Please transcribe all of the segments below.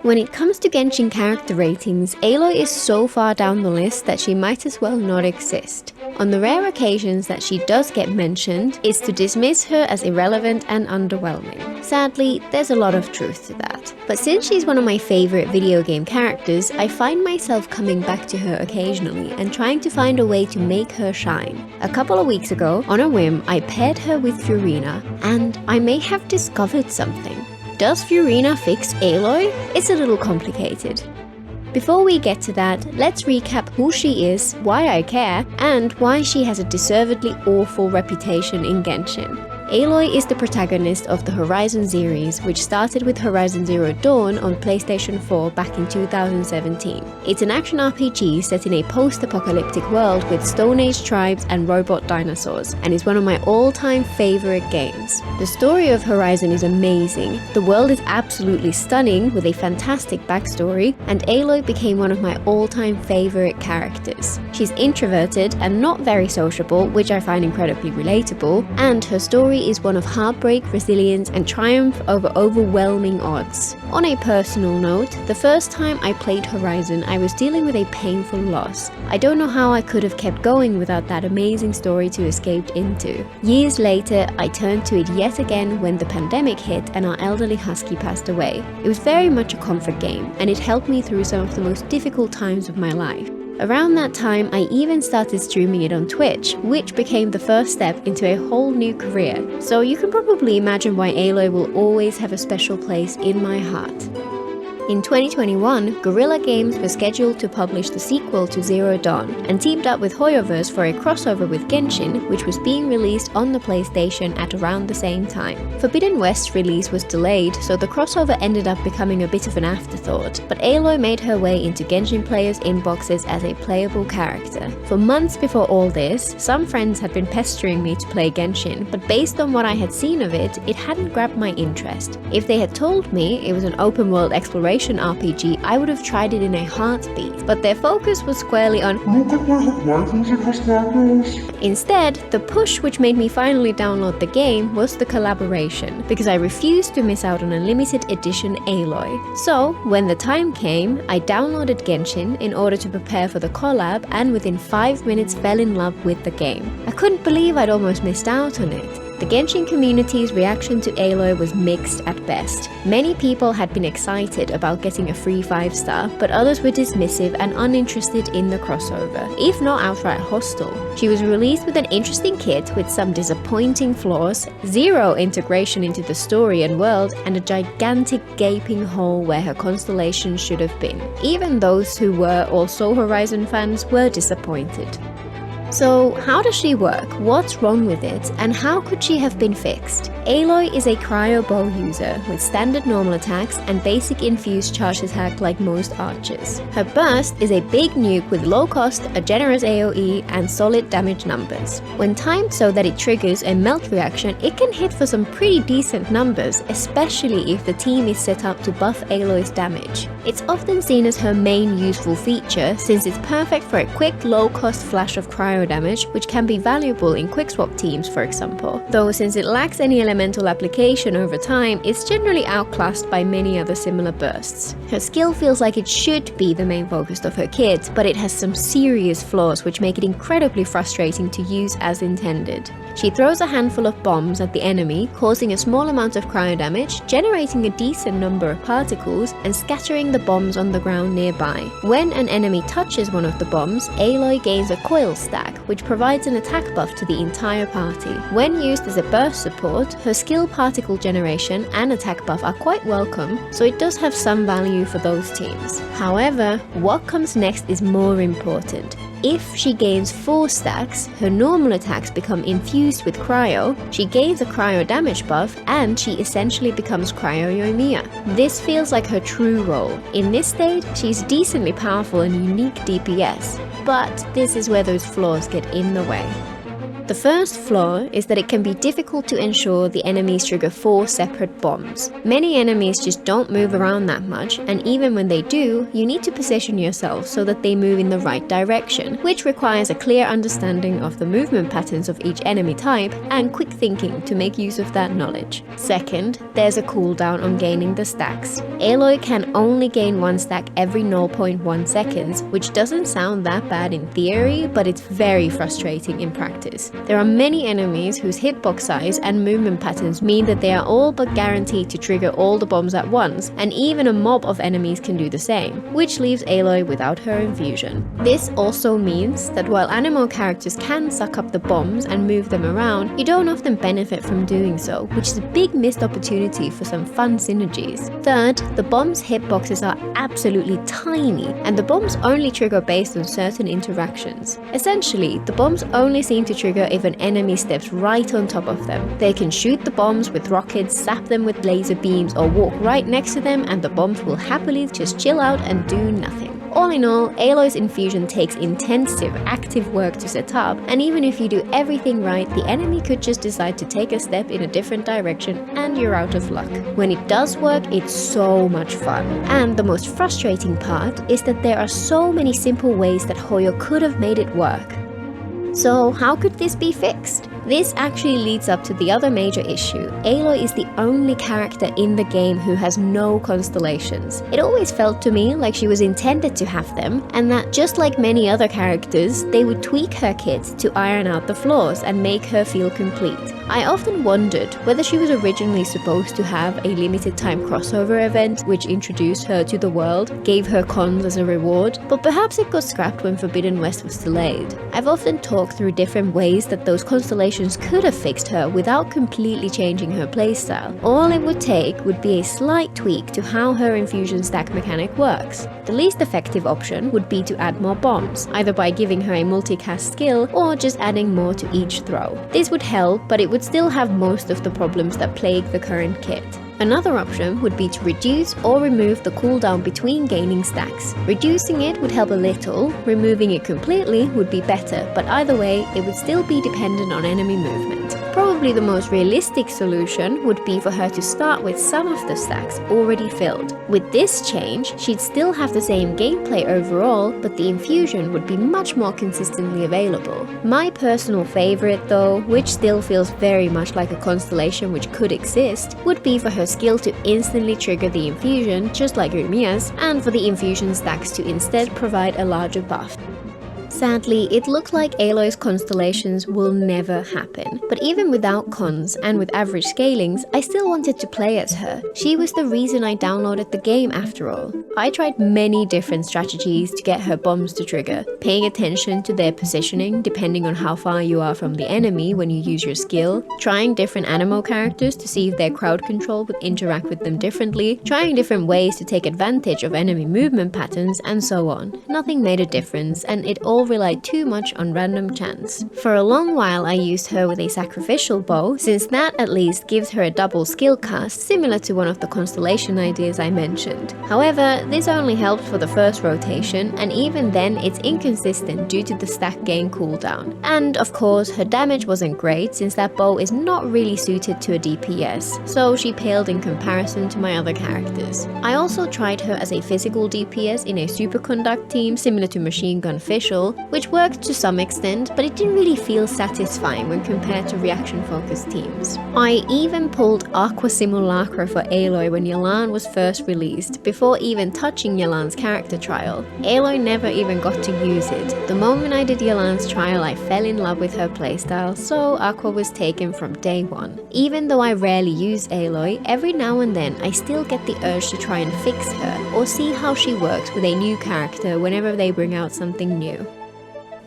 When it comes to Genshin character ratings, Aloy is so far down the list that she might as well not exist. On the rare occasions that she does get mentioned, it's to dismiss her as irrelevant and underwhelming. Sadly, there's a lot of truth to that. But since she's one of my favorite video game characters, I find myself coming back to her occasionally and trying to find a way to make her shine. A couple of weeks ago, on a whim, I paired her with Furina, and I may have discovered something. Does Furina fix Aloy? It's a little complicated. Before we get to that, let's recap who she is, why I care, and why she has a deservedly awful reputation in Genshin. Aloy is the protagonist of the Horizon series, which started with Horizon Zero Dawn on PlayStation 4 back in 2017. It's an action RPG set in a post-apocalyptic world with Stone Age tribes and robot dinosaurs, and is one of my all-time favorite games. The story of Horizon is amazing, the world is absolutely stunning with a fantastic backstory, and Aloy became one of my all-time favorite characters. She's introverted and not very sociable, which I find incredibly relatable, and her story is one of heartbreak, resilience, and triumph over overwhelming odds. On a personal note, the first time I played Horizon, I was dealing with a painful loss. I don't know how I could have kept going without that amazing story to escape into. Years later, I turned to it yet again when the pandemic hit and our elderly husky passed away. It was very much a comfort game, and it helped me through some of the most difficult times of my life. Around that time, I even started streaming it on Twitch, which became the first step into a whole new career. So you can probably imagine why Aloy will always have a special place in my heart. In 2021, Guerrilla Games was scheduled to publish the sequel to Zero Dawn, and teamed up with Hoyoverse for a crossover with Genshin, which was being released on the PlayStation at around the same time. Forbidden West's release was delayed, so the crossover ended up becoming a bit of an afterthought, but Aloy made her way into Genshin players' inboxes as a playable character. For months before all this, some friends had been pestering me to play Genshin, but based on what I had seen of it, it hadn't grabbed my interest. If they had told me it was an open-world exploration RPG, I would have tried it in a heartbeat, but their focus was squarely on Instead, the push which made me finally download the game was the collaboration, because I refused to miss out on a limited edition Aloy. So, when the time came, I downloaded Genshin in order to prepare for the collab, and within 5 minutes fell in love with the game. I couldn't believe I'd almost missed out on it. The Genshin community's reaction to Aloy was mixed at best. Many people had been excited about getting a free 5-star, but others were dismissive and uninterested in the crossover, if not outright hostile. She was released with an interesting kit with some disappointing flaws, zero integration into the story and world, and a gigantic gaping hole where her constellation should have been. Even those who were also Horizon fans were disappointed. So, how does she work? What's wrong with it? And how could she have been fixed? Aloy is a cryo bow user with standard normal attacks and basic infused charge attack like most archers. Her burst is a big nuke with low cost, a generous AoE, and solid damage numbers. When timed so that it triggers a melt reaction, it can hit for some pretty decent numbers, especially if the team is set up to buff Aloy's damage. It's often seen as her main useful feature, since it's perfect for a quick, low-cost flash of cryo damage, which can be valuable in quick-swap teams, for example. Though since it lacks any elemental application over time, it's generally outclassed by many other similar bursts. Her skill feels like it should be the main focus of her kit, but it has some serious flaws which make it incredibly frustrating to use as intended. She throws a handful of bombs at the enemy, causing a small amount of cryo damage, generating a decent number of particles, and scattering the bombs on the ground nearby. When an enemy touches one of the bombs, Aloy gains a coil stack, which provides an attack buff to the entire party. When used as a burst support, her skill particle generation and attack buff are quite welcome, so it does have some value for those teams. However, what comes next is more important. If she gains 4 stacks, her normal attacks become infused with cryo, she gains a cryo damage buff, and she essentially becomes Cryo Yoimiya. This feels like her true role. In this state, she's decently powerful and unique DPS, but this is where those flaws get in the way. The first flaw is that it can be difficult to ensure the enemies trigger 4 separate bombs. Many enemies just don't move around that much, and even when they do, you need to position yourself so that they move in the right direction, which requires a clear understanding of the movement patterns of each enemy type and quick thinking to make use of that knowledge. Second, there's a cooldown on gaining the stacks. Aloy can only gain 1 stack every 0.1 seconds, which doesn't sound that bad in theory, but it's very frustrating in practice. There are many enemies whose hitbox size and movement patterns mean that they are all but guaranteed to trigger all the bombs at once, and even a mob of enemies can do the same, which leaves Aloy without her infusion. This also means that while animal characters can suck up the bombs and move them around, you don't often benefit from doing so, which is a big missed opportunity for some fun synergies. Third, the bombs' hitboxes are absolutely tiny, and the bombs only trigger based on certain interactions. Essentially, the bombs only seem to trigger if an enemy steps right on top of them. They can shoot the bombs with rockets, zap them with laser beams, or walk right next to them, and the bombs will happily just chill out and do nothing. All in all, Aloy's infusion takes intensive, active work to set up, and even if you do everything right, the enemy could just decide to take a step in a different direction and you're out of luck. When it does work, it's so much fun. And the most frustrating part is that there are so many simple ways that Hoyo could have made it work. So how could this be fixed? This actually leads up to the other major issue. Aloy is the only character in the game who has no constellations. It always felt to me like she was intended to have them, and that just like many other characters, they would tweak her kit to iron out the flaws and make her feel complete. I often wondered whether she was originally supposed to have a limited time crossover event which introduced her to the world, gave her cons as a reward, but perhaps it got scrapped when Forbidden West was delayed. I've often talked through different ways that those constellations could have fixed her without completely changing her playstyle. All it would take would be a slight tweak to how her infusion stack mechanic works. The least effective option would be to add more bombs, either by giving her a multicast skill or just adding more to each throw. This would help, but it would still have most of the problems that plague the current kit. Another option would be to reduce or remove the cooldown between gaining stacks. Reducing it would help a little, removing it completely would be better, but either way, it would still be dependent on enemy movement. Probably the most realistic solution would be for her to start with some of the stacks already filled. With this change, she'd still have the same gameplay overall, but the infusion would be much more consistently available. My personal favorite though, which still feels very much like a constellation which could exist, would be for her skill to instantly trigger the infusion, just like Rumia's, and for the infusion stacks to instead provide a larger buff. Sadly, it looks like Aloy's constellations will never happen, but even without cons and with average scalings, I still wanted to play as her. She was the reason I downloaded the game after all. I tried many different strategies to get her bombs to trigger, paying attention to their positioning depending on how far you are from the enemy when you use your skill, trying different animal characters to see if their crowd control would interact with them differently, trying different ways to take advantage of enemy movement patterns, and so on. Nothing made a difference, and it all relied too much on random chance. For a long while I used her with a sacrificial bow, since that at least gives her a double skill cast similar to one of the constellation ideas I mentioned. However, this only helped for the first rotation, and even then it's inconsistent due to the stack gain cooldown. And of course her damage wasn't great since that bow is not really suited to a DPS, so she paled in comparison to my other characters. I also tried her as a physical DPS in a superconduct team similar to Machine Gun Fischl, which worked to some extent, but it didn't really feel satisfying when compared to reaction-focused teams. I even pulled Aqua Simulacra for Aloy when Yelan was first released, before even touching Yelan's character trial. Aloy never even got to use it. The moment I did Yelan's trial, I fell in love with her playstyle, so Aqua was taken from day one. Even though I rarely use Aloy, every now and then I still get the urge to try and fix her, or see how she works with a new character whenever they bring out something new.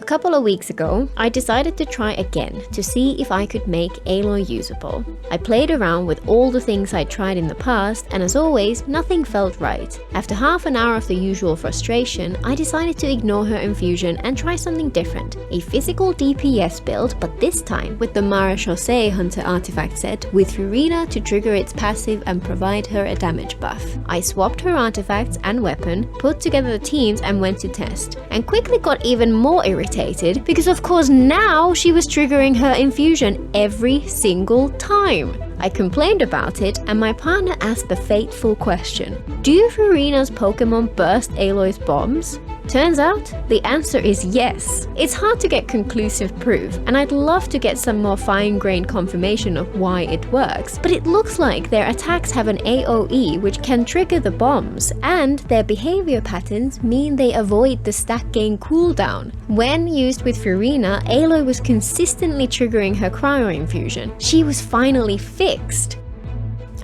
A couple of weeks ago, I decided to try again to see if I could make Aloy usable. I played around with all the things I'd tried in the past, and as always, nothing felt right. After half an hour of the usual frustration, I decided to ignore her infusion and try something different. A physical DPS build, but this time with the Marechaussee Hunter artifact set with Furina to trigger its passive and provide her a damage buff. I swapped her artifacts and weapon, put together the teams and went to test, and quickly got even more irritated irritated because of course now she was triggering her infusion every single time. I complained about it and my partner asked the fateful question: do Furina's Pokemon burst Aloy's bombs? Turns out, the answer is yes. It's hard to get conclusive proof, and I'd love to get some more fine-grained confirmation of why it works, but it looks like their attacks have an AoE which can trigger the bombs, and their behavior patterns mean they avoid the stack gain cooldown. When used with Furina, Aloy was consistently triggering her cryo infusion. She was finally fixed.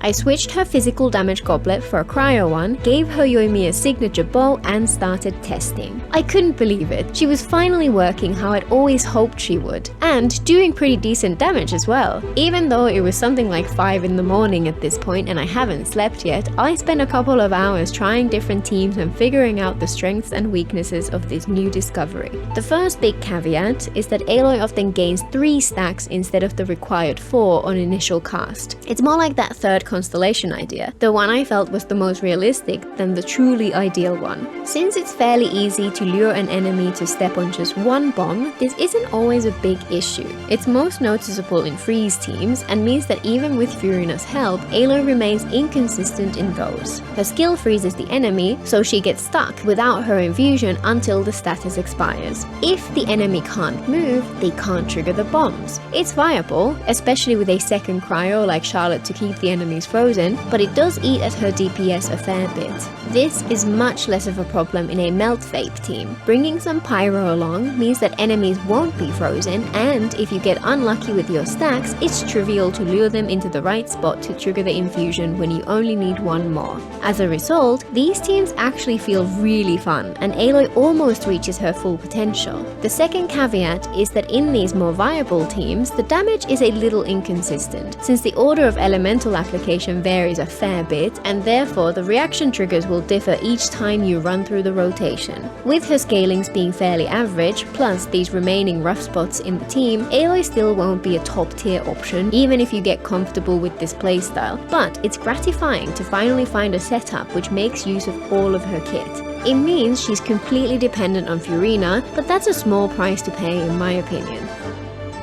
I switched her physical damage goblet for a cryo one, gave her Yoimiya's signature bow and started testing. I couldn't believe it. She was finally working how I'd always hoped she would, and doing pretty decent damage as well. Even though it was something like 5 in the morning at this point and I haven't slept yet, I spent a couple of hours trying different teams and figuring out the strengths and weaknesses of this new discovery. The first big caveat is that Aloy often gains 3 stacks instead of the required 4 on initial cast. It's more like that third constellation idea, the one I felt was the most realistic than the truly ideal one. Since it's fairly easy to lure an enemy to step on just one bomb, this isn't always a big issue. It's most noticeable in freeze teams and means that even with Furina's help, Aloy remains inconsistent in those. Her skill freezes the enemy, so she gets stuck without her infusion until the status expires. If the enemy can't move, they can't trigger the bombs. It's viable, especially with a second cryo like Charlotte to keep the enemies frozen, but it does eat at her DPS a fair bit. This is much less of a problem in a Melt Vape team. Bringing some Pyro along means that enemies won't be frozen, and if you get unlucky with your stacks, it's trivial to lure them into the right spot to trigger the infusion when you only need one more. As a result, these teams actually feel really fun, and Aloy almost reaches her full potential. The second caveat is that in these more viable teams, the damage is a little inconsistent, since the order of elemental application varies a fair bit, and therefore the reaction triggers will differ each time you run through the rotation. With her scalings being fairly average, plus these remaining rough spots in the team, Aloy still won't be a top tier option even if you get comfortable with this playstyle, but it's gratifying to finally find a setup which makes use of all of her kit. It means she's completely dependent on Furina, but that's a small price to pay in my opinion.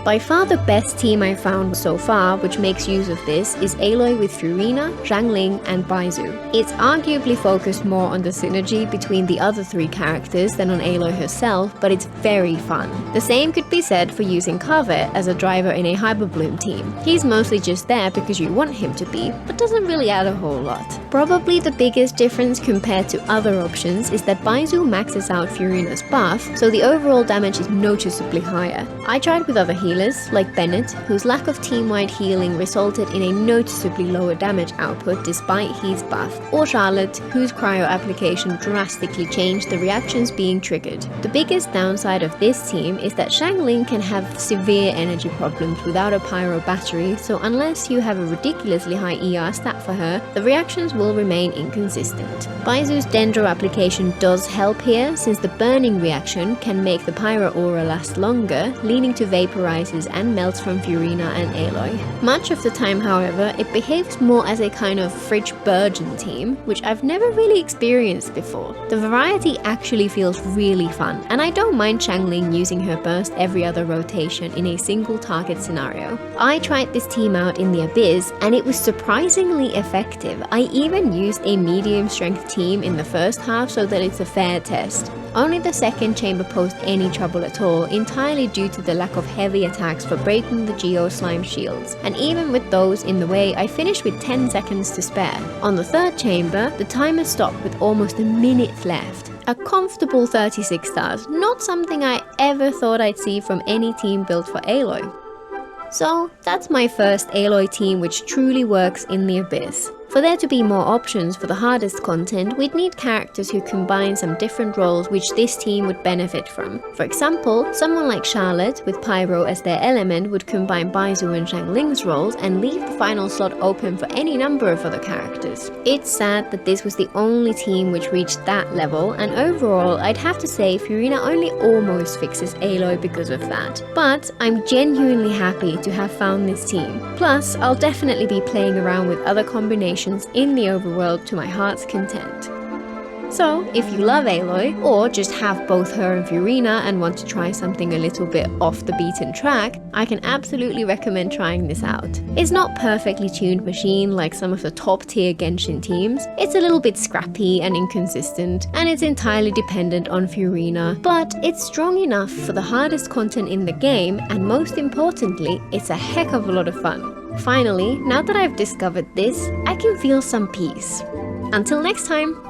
By far the best team I've found so far which makes use of this is Aloy with Furina, Xiangling and Baizu. It's arguably focused more on the synergy between the other 3 characters than on Aloy herself, but it's very fun. The same could be said for using Kaveh as a driver in a Hyperbloom team. He's mostly just there because you want him to be, but doesn't really add a whole lot. Probably the biggest difference compared to other options is that Baizu maxes out Furina's buff, so the overall damage is noticeably higher. I tried with other healers like Bennett, whose lack of team-wide healing resulted in a noticeably lower damage output despite his buff, or Charlotte, whose cryo application drastically changed the reactions being triggered. The biggest downside of this team is that Xiangling can have severe energy problems without a pyro battery, so unless you have a ridiculously high ER stat for her, the reactions will remain inconsistent. Baizu's Dendro application does help here, since the burning reaction can make the pyro aura last longer, leading to vaporize and melts from Furina and Aloy. Much of the time, however, it behaves more as a kind of fridge burgeon team, which I've never really experienced before. The variety actually feels really fun, and I don't mind Xiangling using her burst every other rotation in a single target scenario. I tried this team out in the Abyss, and it was surprisingly effective. I even used a medium strength team in the first half so that it's a fair test. Only the second chamber posed any trouble at all, entirely due to the lack of heavy attacks for breaking the Geo Slime shields, and even with those in the way, I finished with 10 seconds to spare. On the third chamber, the timer stopped with almost a minute left. A comfortable 36 stars, not something I ever thought I'd see from any team built for Aloy. So that's my first Aloy team which truly works in the Abyss. For there to be more options for the hardest content, we'd need characters who combine some different roles which this team would benefit from. For example, someone like Charlotte, with Pyro as their element, would combine Baizu and Xiangling's roles and leave the final slot open for any number of other characters. It's sad that this was the only team which reached that level, and overall I'd have to say Furina only almost fixes Aloy because of that. But I'm genuinely happy to have found this team. Plus, I'll definitely be playing around with other combinations in the overworld to my heart's content. So, if you love Aloy, or just have both her and Furina and want to try something a little bit off the beaten track, I can absolutely recommend trying this out. It's not perfectly tuned machine like some of the top tier Genshin teams, it's a little bit scrappy and inconsistent, and it's entirely dependent on Furina, but it's strong enough for the hardest content in the game, and most importantly, it's a heck of a lot of fun. Finally, now that I've discovered this, I can feel some peace. Until next time!